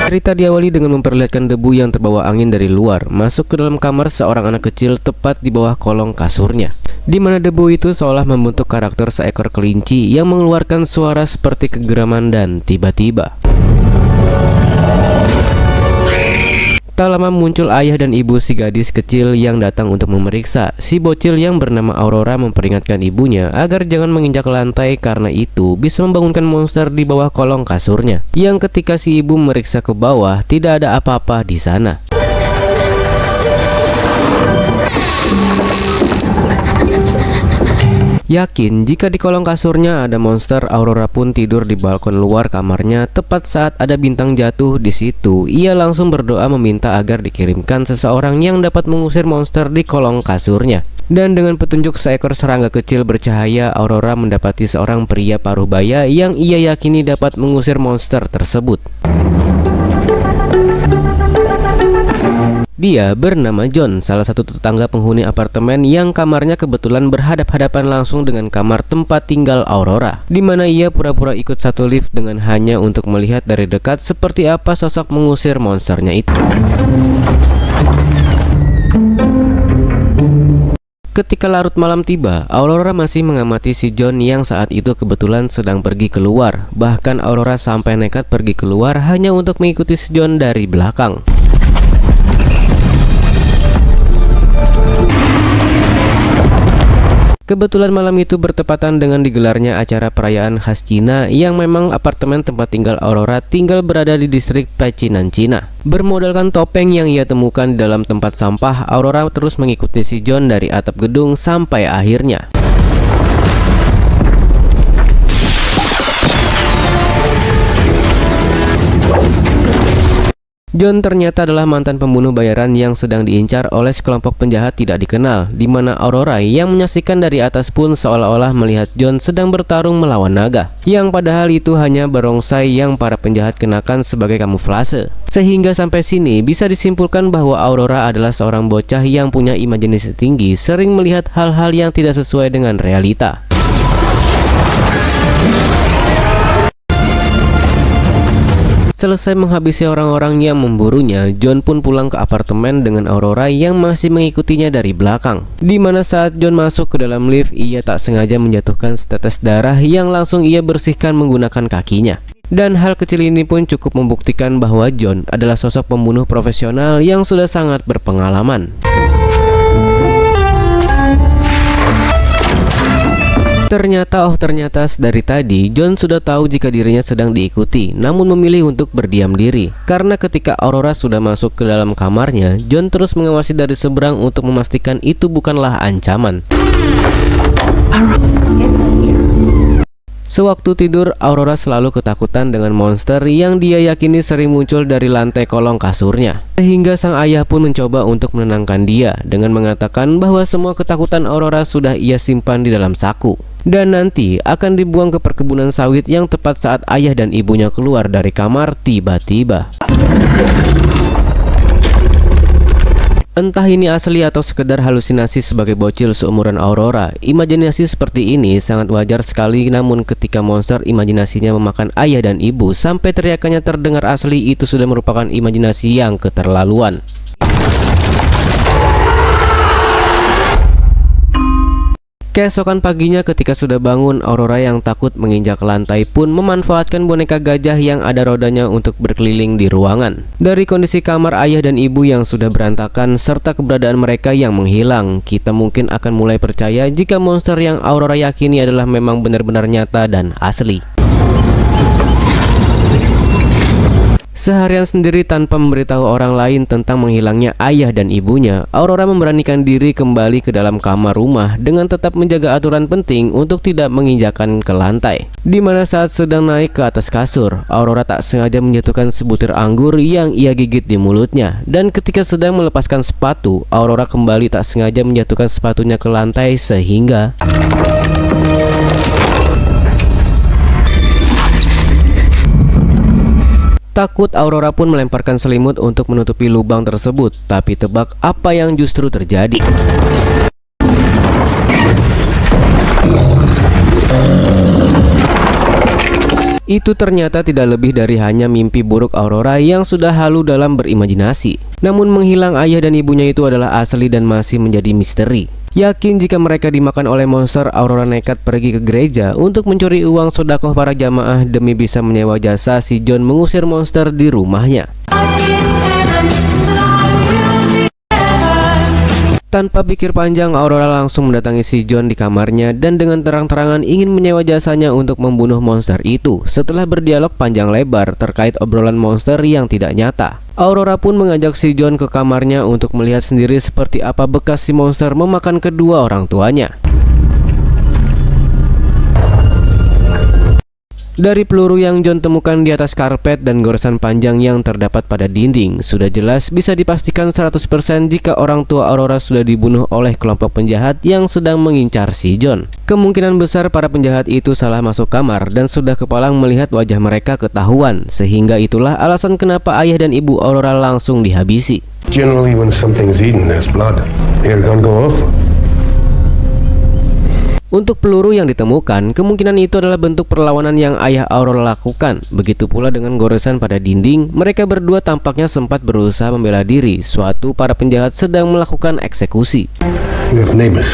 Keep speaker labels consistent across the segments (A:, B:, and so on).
A: Cerita diawali dengan memperlihatkan debu yang terbawa angin dari luar masuk ke dalam kamar seorang anak kecil tepat di bawah kolong kasurnya, di mana debu itu seolah membentuk karakter seekor kelinci yang mengeluarkan suara seperti kegeraman dan tiba-tiba tak lama muncul ayah dan ibu si gadis kecil yang datang untuk memeriksa. Si bocil yang bernama Aurora memperingatkan ibunya agar jangan menginjak lantai karena itu bisa membangunkan monster di bawah kolong kasurnya. Yang ketika si ibu memeriksa ke bawah, tidak ada apa-apa di sana. Yakin jika di kolong kasurnya ada monster, Aurora pun tidur di balkon luar kamarnya. Tepat saat ada bintang jatuh di situ, ia langsung berdoa meminta agar dikirimkan seseorang yang dapat mengusir monster di kolong kasurnya. Dan dengan petunjuk seekor serangga kecil bercahaya, Aurora mendapati seorang pria paruh baya yang ia yakini dapat mengusir monster tersebut. Dia bernama John, salah satu tetangga penghuni apartemen yang kamarnya kebetulan berhadap-hadapan langsung dengan kamar tempat tinggal Aurora, di mana ia pura-pura ikut satu lift dengan hanya untuk melihat dari dekat seperti apa sosok mengusir monsternya itu. Ketika larut malam tiba, Aurora masih mengamati si John yang saat itu kebetulan sedang pergi keluar. Bahkan Aurora sampai nekat pergi keluar hanya untuk mengikuti si John dari belakang. Kebetulan malam itu bertepatan dengan digelarnya acara perayaan khas Cina yang memang apartemen tempat tinggal Aurora tinggal berada di distrik pecinan Cina. Bermodalkan topeng yang ia temukan di dalam tempat sampah, Aurora terus mengikuti si John dari atap gedung sampai akhirnya John ternyata adalah mantan pembunuh bayaran yang sedang diincar oleh sekelompok penjahat tidak dikenal, di mana Aurora yang menyaksikan dari atas pun seolah-olah melihat John sedang bertarung melawan naga, yang padahal itu hanya barongsai yang para penjahat kenakan sebagai kamuflase. Sehingga sampai sini bisa disimpulkan bahwa Aurora adalah seorang bocah yang punya imajinasi tinggi, sering melihat hal-hal yang tidak sesuai dengan realita. Selesai menghabisi orang-orang yang memburunya, John pun pulang ke apartemen dengan Aurora yang masih mengikutinya dari belakang. Di mana saat John masuk ke dalam lift, ia tak sengaja menjatuhkan setetes darah yang langsung ia bersihkan menggunakan kakinya. Dan hal kecil ini pun cukup membuktikan bahwa John adalah sosok pembunuh profesional yang sudah sangat berpengalaman. Ternyata dari tadi John sudah tahu jika dirinya sedang diikuti, namun memilih untuk berdiam diri. Karena ketika Aurora sudah masuk ke dalam kamarnya, John terus mengawasi dari seberang untuk memastikan itu bukanlah ancaman. Sewaktu tidur, Aurora selalu ketakutan dengan monster yang dia yakini sering muncul dari lantai kolong kasurnya. Sehingga sang ayah pun mencoba untuk menenangkan dia dengan mengatakan bahwa semua ketakutan Aurora sudah ia simpan di dalam saku, dan nanti akan dibuang ke perkebunan sawit. Yang tepat saat ayah dan ibunya keluar dari kamar, tiba-tiba entah ini asli atau sekedar halusinasi sebagai bocil seumuran Aurora, imajinasi seperti ini sangat wajar sekali. Namun ketika monster imajinasinya memakan ayah dan ibu sampai teriakannya terdengar asli, itu sudah merupakan imajinasi yang keterlaluan. Keesokan paginya ketika sudah bangun, Aurora yang takut menginjak lantai pun memanfaatkan boneka gajah yang ada rodanya untuk berkeliling di ruangan. Dari kondisi kamar ayah dan ibu yang sudah berantakan serta keberadaan mereka yang menghilang, kita mungkin akan mulai percaya jika monster yang Aurora yakini adalah memang benar-benar nyata dan asli. Seharian sendiri tanpa memberitahu orang lain tentang menghilangnya ayah dan ibunya, Aurora memberanikan diri kembali ke dalam kamar rumah dengan tetap menjaga aturan penting untuk tidak menginjakan ke lantai. Di mana saat sedang naik ke atas kasur, Aurora tak sengaja menjatuhkan sebutir anggur yang ia gigit di mulutnya. Dan ketika sedang melepaskan sepatu, Aurora kembali tak sengaja menjatuhkan sepatunya ke lantai sehingga takut, Aurora pun melemparkan selimut untuk menutupi lubang tersebut. Tapi tebak apa yang justru terjadi? Itu ternyata tidak lebih dari hanya mimpi buruk Aurora yang sudah halu dalam berimajinasi. Namun menghilang ayah dan ibunya itu adalah asli dan masih menjadi misteri. Yakin jika mereka dimakan oleh monster, Aurora nekat pergi ke gereja untuk mencuri uang sedekah para jamaah demi bisa menyewa jasa si John mengusir monster di rumahnya. Tanpa pikir panjang, Aurora langsung mendatangi si John di kamarnya dan dengan terang-terangan ingin menyewa jasanya untuk membunuh monster itu. Setelah berdialog panjang lebar terkait obrolan monster yang tidak nyata, Aurora pun mengajak si John ke kamarnya untuk melihat sendiri seperti apa bekas si monster memakan kedua orang tuanya. Dari peluru yang John temukan di atas karpet dan goresan panjang yang terdapat pada dinding, sudah jelas bisa dipastikan 100% jika orang tua Aurora sudah dibunuh oleh kelompok penjahat yang sedang mengincar si John. Kemungkinan besar para penjahat itu salah masuk kamar dan sudah kepalang melihat wajah mereka ketahuan, sehingga itulah alasan kenapa ayah dan ibu Aurora langsung dihabisi.
B: Generally when something's eaten there's blood. Air gun go off.
A: Untuk peluru yang ditemukan, kemungkinan itu adalah bentuk perlawanan yang ayah Aurora lakukan. Begitu pula dengan goresan pada dinding, mereka berdua tampaknya sempat berusaha membela diri suatu para penjahat sedang melakukan eksekusi.
B: We have neighbors.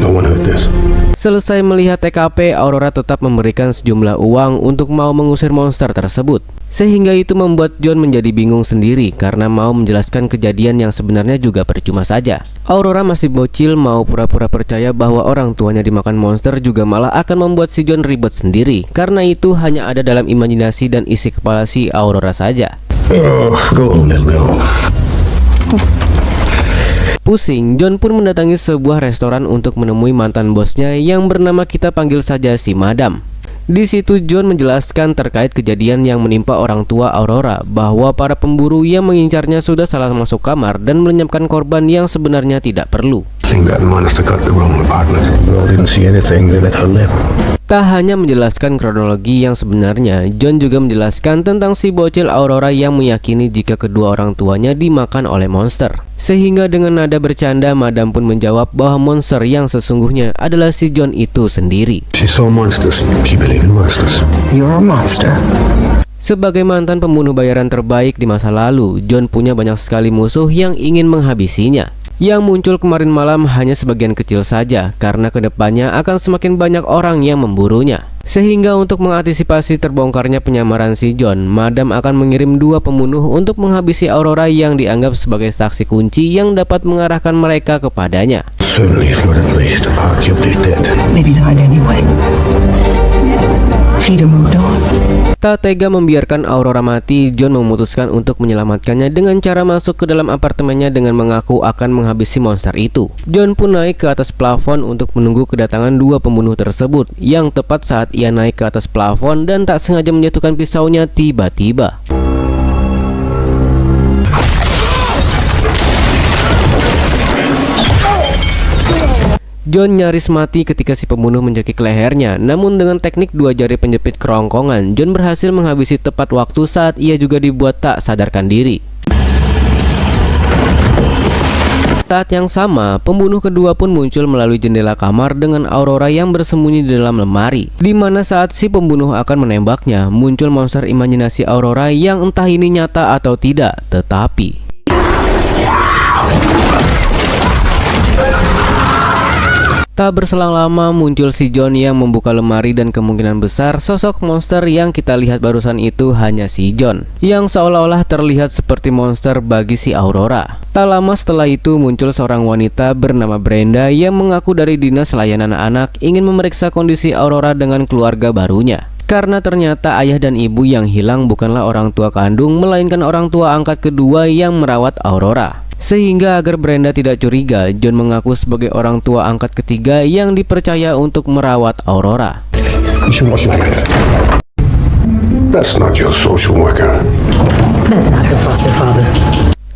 B: No one heard this.
A: Selesai melihat TKP, Aurora tetap memberikan sejumlah uang untuk mau mengusir monster tersebut. Sehingga itu membuat John menjadi bingung sendiri karena mau menjelaskan kejadian yang sebenarnya juga percuma saja. Aurora masih bocil, mau pura-pura percaya bahwa orang tuanya dimakan monster juga malah akan membuat si John ribet sendiri. Karena itu hanya ada dalam imajinasi dan isi kepala si Aurora saja. Pusing, John pun mendatangi sebuah restoran untuk menemui mantan bosnya yang bernama kita panggil saja si Madam. Di situ John menjelaskan terkait kejadian yang menimpa orang tua Aurora, bahwa para pemburu yang mengincarnya sudah salah masuk kamar dan melenyapkan korban yang sebenarnya tidak perlu. Tak hanya menjelaskan kronologi yang sebenarnya, John juga menjelaskan tentang si bocil Aurora yang meyakini jika kedua orang tuanya dimakan oleh monster. Sehingga dengan nada bercanda, Madam pun menjawab bahwa monster yang sesungguhnya adalah si John itu sendiri.
B: She saw monsters. She believed in monsters.
C: You're a monster.
A: Sebagai mantan pembunuh bayaran terbaik di masa lalu, John punya banyak sekali musuh yang ingin menghabisinya. Yang muncul kemarin malam hanya sebagian kecil saja, karena kedepannya akan semakin banyak orang yang memburunya. Sehingga untuk mengantisipasi terbongkarnya penyamaran si John, Madam akan mengirim 2 pembunuh untuk menghabisi Aurora yang dianggap sebagai saksi kunci yang dapat mengarahkan mereka kepadanya.
B: Certainly if not at least, you'll be dead.
C: Maybe died anyway. Peter moved on.
A: Tak tega membiarkan Aurora mati, John memutuskan untuk menyelamatkannya dengan cara masuk ke dalam apartemennya dengan mengaku akan menghabisi monster itu. John pun naik ke atas plafon untuk menunggu kedatangan 2 pembunuh tersebut, yang tepat saat ia naik ke atas plafon dan tak sengaja menjatuhkan pisaunya tiba-tiba. John nyaris mati ketika si pembunuh mencekik lehernya, namun dengan teknik 2 jari penjepit kerongkongan, John berhasil menghabisi tepat waktu saat ia juga dibuat tak sadarkan diri. Saat yang sama, pembunuh kedua pun muncul melalui jendela kamar dengan Aurora yang bersembunyi di dalam lemari, di mana saat si pembunuh akan menembaknya, muncul monster imajinasi Aurora yang entah ini nyata atau tidak, tetapi tak berselang lama muncul si John yang membuka lemari dan kemungkinan besar sosok monster yang kita lihat barusan itu hanya si John, yang seolah-olah terlihat seperti monster bagi si Aurora. Tak lama setelah itu muncul seorang wanita bernama Brenda yang mengaku dari dinas layanan anak ingin memeriksa kondisi Aurora dengan keluarga barunya. Karena ternyata ayah dan ibu yang hilang bukanlah orang tua kandung, melainkan orang tua angkat kedua yang merawat Aurora. Sehingga agar Brenda tidak curiga, John mengaku sebagai orang tua angkat ketiga yang dipercaya untuk merawat Aurora.
B: You should watch your hand. That's not your social worker.
C: That's not her foster father.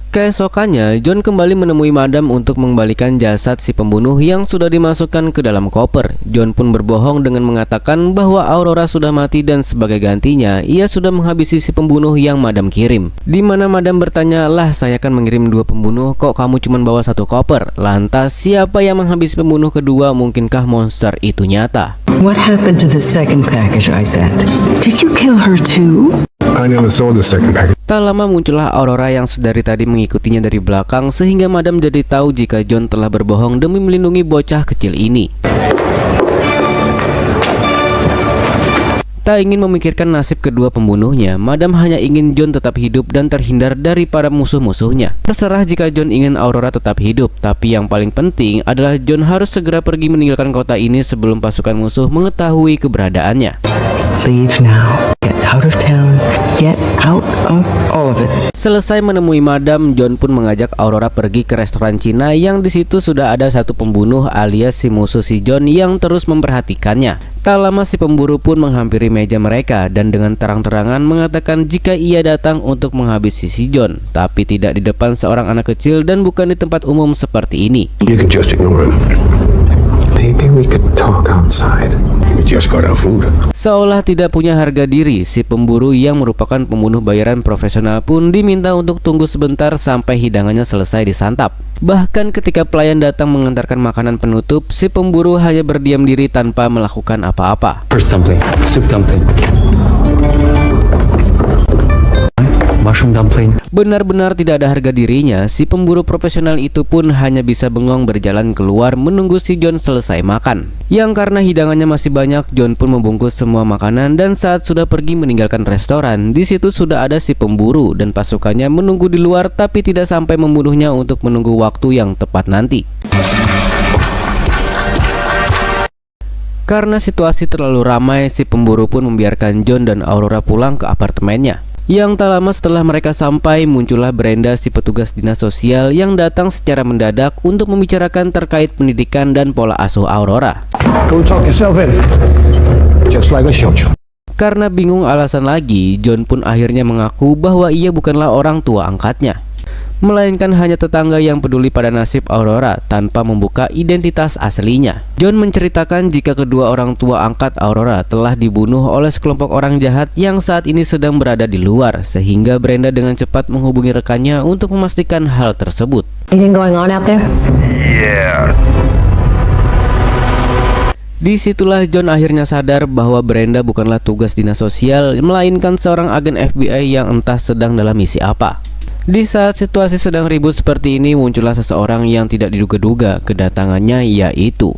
A: Keesokannya, John kembali menemui Madam untuk mengembalikan jasad si pembunuh yang sudah dimasukkan ke dalam koper. John pun berbohong dengan mengatakan bahwa Aurora sudah mati dan sebagai gantinya, ia sudah menghabisi si pembunuh yang Madam kirim. Di mana Madam bertanya, "Lah, saya kan mengirim 2 pembunuh, kok kamu cuma bawa 1 koper? Lantas, siapa yang menghabisi pembunuh kedua? Mungkinkah monster itu nyata?"
C: What happened to the second package I sent? Did you kill her too?
B: I never saw the second package.
A: Tak lama muncullah Aurora yang sedari tadi mengikutinya dari belakang sehingga Madam jadi tahu jika John telah berbohong demi melindungi bocah kecil ini. Tak ingin memikirkan nasib kedua pembunuhnya, Madam hanya ingin John tetap hidup dan terhindar dari para musuh-musuhnya. Terserah jika John ingin Aurora tetap hidup, tapi yang paling penting adalah John harus segera pergi meninggalkan kota ini sebelum pasukan musuh mengetahui keberadaannya.
C: Leave now. Get out of town. Get out of all of it.
A: Selesai menemui Madam, John pun mengajak Aurora pergi ke restoran Cina yang di situ sudah ada satu pembunuh alias si musuh si John yang terus memperhatikannya. Tak lama si pemburu pun menghampiri meja mereka dan dengan terang-terangan mengatakan jika ia datang untuk menghabisi si John, tapi tidak di depan seorang anak kecil dan bukan di tempat umum seperti ini.
B: You can just ignore him.
D: Maybe we could talk outside.
B: We just got our food.
A: Seolah tidak punya harga diri, si pemburu yang merupakan pembunuh bayaran profesional pun diminta untuk tunggu sebentar sampai hidangannya selesai disantap. Bahkan ketika pelayan datang mengantarkan makanan penutup, si pemburu hanya berdiam diri tanpa melakukan apa-apa.
D: First dumpling, soup dumpling, mushroom dumpling.
A: Benar-benar tidak ada harga dirinya, si pemburu profesional itu pun hanya bisa bengong berjalan keluar menunggu si John selesai makan. Yang karena hidangannya masih banyak, John pun membungkus semua makanan dan saat sudah pergi meninggalkan restoran, di situ sudah ada si pemburu dan pasukannya menunggu di luar tapi tidak sampai membunuhnya untuk menunggu waktu yang tepat nanti. Karena situasi terlalu ramai, si pemburu pun membiarkan John dan Aurora pulang ke apartemennya. Yang tak lama setelah mereka sampai, muncullah Brenda si petugas dinas sosial yang datang secara mendadak untuk membicarakan terkait pendidikan dan pola asuh Aurora.
B: Go talk yourself in. Just like I showed you.
A: Karena bingung alasan lagi, John pun akhirnya mengaku bahwa ia bukanlah orang tua angkatnya, melainkan hanya tetangga yang peduli pada nasib Aurora tanpa membuka identitas aslinya. John menceritakan jika kedua orang tua angkat Aurora telah dibunuh oleh sekelompok orang jahat yang saat ini sedang berada di luar, sehingga Brenda dengan cepat menghubungi rekannya untuk memastikan hal tersebut.
E: Anything going on out there?
A: Disitulah John akhirnya sadar bahwa Brenda bukanlah tugas dinas sosial, melainkan seorang agen FBI yang entah sedang dalam misi apa. Di saat situasi sedang ribut seperti ini, muncullah seseorang yang tidak diduga-duga kedatangannya, yaitu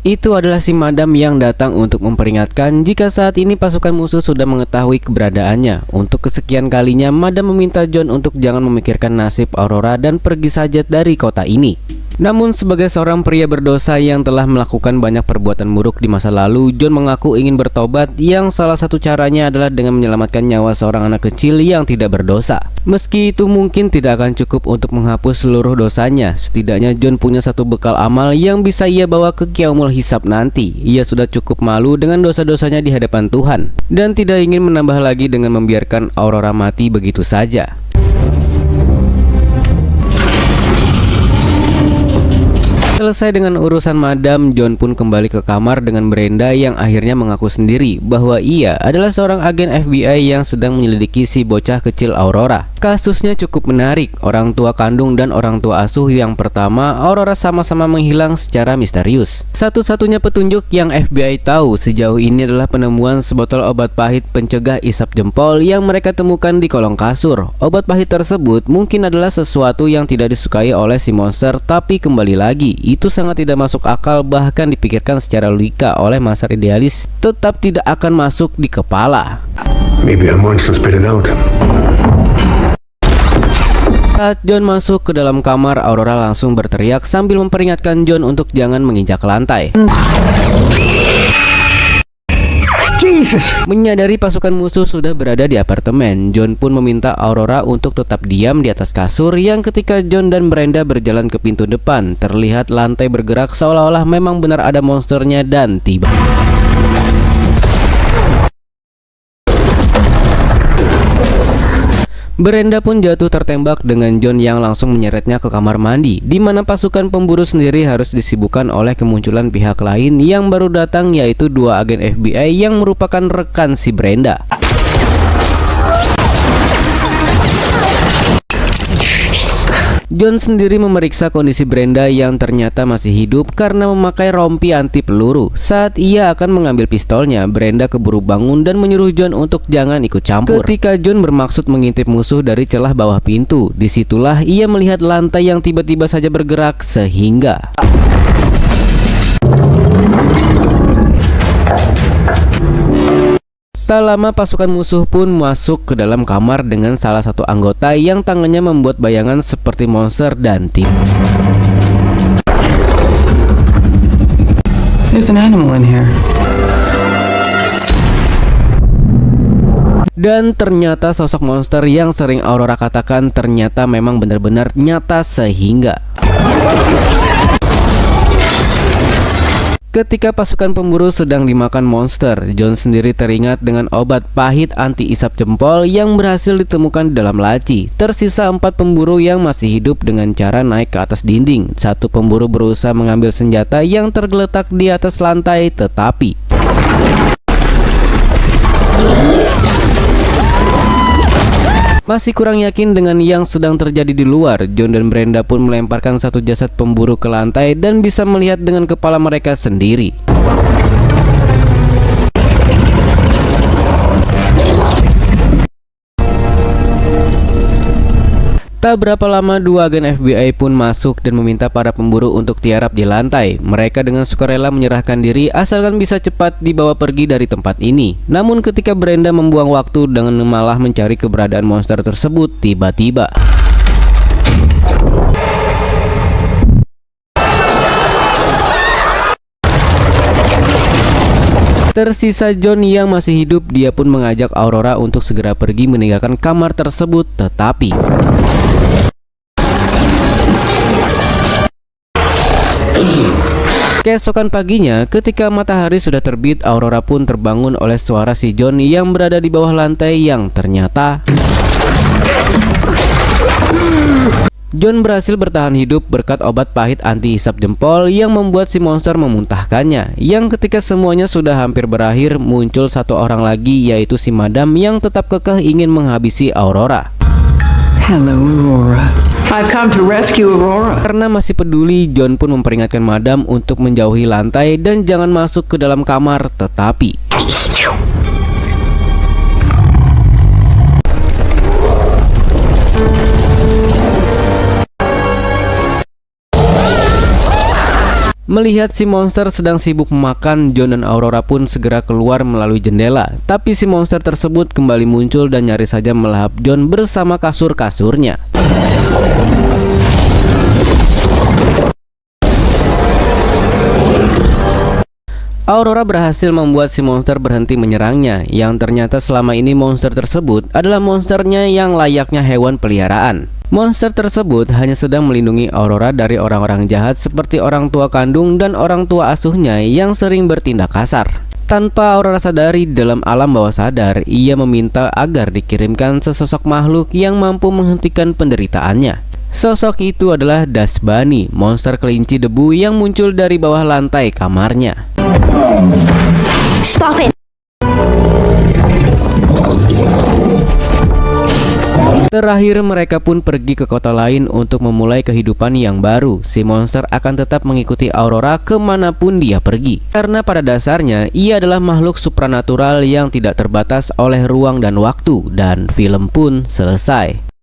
A: itu adalah si Madam yang datang untuk memperingatkan jika saat ini pasukan musuh sudah mengetahui keberadaannya. Untuk kesekian kalinya, Madam meminta John untuk jangan memikirkan nasib Aurora dan pergi saja dari kota ini. Namun sebagai seorang pria berdosa yang telah melakukan banyak perbuatan buruk di masa lalu, John mengaku ingin bertobat yang salah satu caranya adalah dengan menyelamatkan nyawa seorang anak kecil yang tidak berdosa. Meski itu mungkin tidak akan cukup untuk menghapus seluruh dosanya, setidaknya John punya satu bekal amal yang bisa ia bawa ke Yaumul Hisab nanti. Ia sudah cukup malu dengan dosa-dosanya di hadapan Tuhan dan tidak ingin menambah lagi dengan membiarkan Aurora mati begitu saja. Selesai dengan urusan Madam, John pun kembali ke kamar dengan Brenda yang akhirnya mengaku sendiri bahwa ia adalah seorang agen FBI yang sedang menyelidiki si bocah kecil Aurora. Kasusnya cukup menarik. Orang tua kandung dan orang tua asuh yang pertama, Aurora sama-sama menghilang secara misterius. Satu-satunya petunjuk yang FBI tahu sejauh ini adalah penemuan sebotol obat pahit pencegah isap jempol yang mereka temukan di kolong kasur. Obat pahit tersebut mungkin adalah sesuatu yang tidak disukai oleh si monster, tapi kembali lagi, itu sangat tidak masuk akal, bahkan dipikirkan secara logika oleh masyarakat idealis tetap tidak akan masuk di kepala.
B: Maybe a monster spit it out.
A: Saat John masuk ke dalam kamar, Aurora langsung berteriak sambil memperingatkan John untuk jangan menginjak lantai. Menyadari pasukan musuh sudah berada di apartemen, John pun meminta Aurora untuk tetap diam di atas kasur yang ketika John dan Brenda berjalan ke pintu depan, terlihat lantai bergerak seolah-olah memang benar ada monsternya dan tiba. Brenda pun jatuh tertembak dengan John yang langsung menyeretnya ke kamar mandi, di mana pasukan pemburu sendiri harus disibukkan oleh kemunculan pihak lain yang baru datang, yaitu 2 agen FBI yang merupakan rekan si Brenda. John sendiri memeriksa kondisi Brenda yang ternyata masih hidup karena memakai rompi anti peluru. Saat ia akan mengambil pistolnya, Brenda keburu bangun dan menyuruh John untuk jangan ikut campur. Ketika John bermaksud mengintip musuh dari celah bawah pintu, disitulah ia melihat lantai yang tiba-tiba saja bergerak sehingga tak lama pasukan musuh pun masuk ke dalam kamar dengan salah satu anggota yang tangannya membuat bayangan seperti monster dan tim.
C: There's an animal in here.
A: Dan ternyata sosok monster yang sering Aurora katakan ternyata memang benar-benar nyata sehingga ketika pasukan pemburu sedang dimakan monster, John sendiri teringat dengan obat pahit anti isap jempol yang berhasil ditemukan di dalam laci. Tersisa 4 pemburu yang masih hidup dengan cara naik ke atas dinding. 1 pemburu berusaha mengambil senjata yang tergeletak di atas lantai, tetapi masih kurang yakin dengan yang sedang terjadi di luar. John dan Brenda pun melemparkan 1 jasad pemburu ke lantai dan bisa melihat dengan kepala mereka sendiri. Tak berapa lama 2 agen FBI pun masuk dan meminta para pemburu untuk tiarap di lantai. Mereka dengan sukarela menyerahkan diri asalkan bisa cepat dibawa pergi dari tempat ini. Namun ketika Brenda membuang waktu dengan malah mencari keberadaan monster tersebut, tiba-tiba tersisa John yang masih hidup. Dia pun mengajak Aurora untuk segera pergi meninggalkan kamar tersebut, tetapi keesokan paginya, ketika matahari sudah terbit, Aurora pun terbangun oleh suara si John yang berada di bawah lantai yang ternyata John berhasil bertahan hidup berkat obat pahit anti isap jempol yang membuat si monster memuntahkannya. Yang ketika semuanya sudah hampir berakhir, muncul 1 orang lagi, yaitu si Madam yang tetap kekeh ingin menghabisi Aurora.
C: Hello, Aurora. I've come to rescue Aurora.
A: Karena masih peduli, John pun memperingatkan Madam untuk menjauhi lantai dan jangan masuk ke dalam kamar, tetapi melihat si monster sedang sibuk makan, John dan Aurora pun segera keluar melalui jendela. Tapi si monster tersebut kembali muncul dan nyaris saja melahap John bersama kasur-kasurnya. Aurora berhasil membuat si monster berhenti menyerangnya, yang ternyata selama ini monster tersebut adalah monsternya yang layaknya hewan peliharaan. Monster tersebut hanya sedang melindungi Aurora dari orang-orang jahat seperti orang tua kandung dan orang tua asuhnya yang sering bertindak kasar. Tanpa Aurora sadari, dalam alam bawah sadar, ia meminta agar dikirimkan sesosok makhluk yang mampu menghentikan penderitaannya. Sosok itu adalah Das Bunny, monster kelinci debu yang muncul dari bawah lantai kamarnya.
E: Stop it!
A: Terakhir mereka pun pergi ke kota lain untuk memulai kehidupan yang baru. Si monster akan tetap mengikuti Aurora kemanapun dia pergi, karena pada dasarnya ia adalah makhluk supranatural yang tidak terbatas oleh ruang dan waktu. Dan film pun selesai.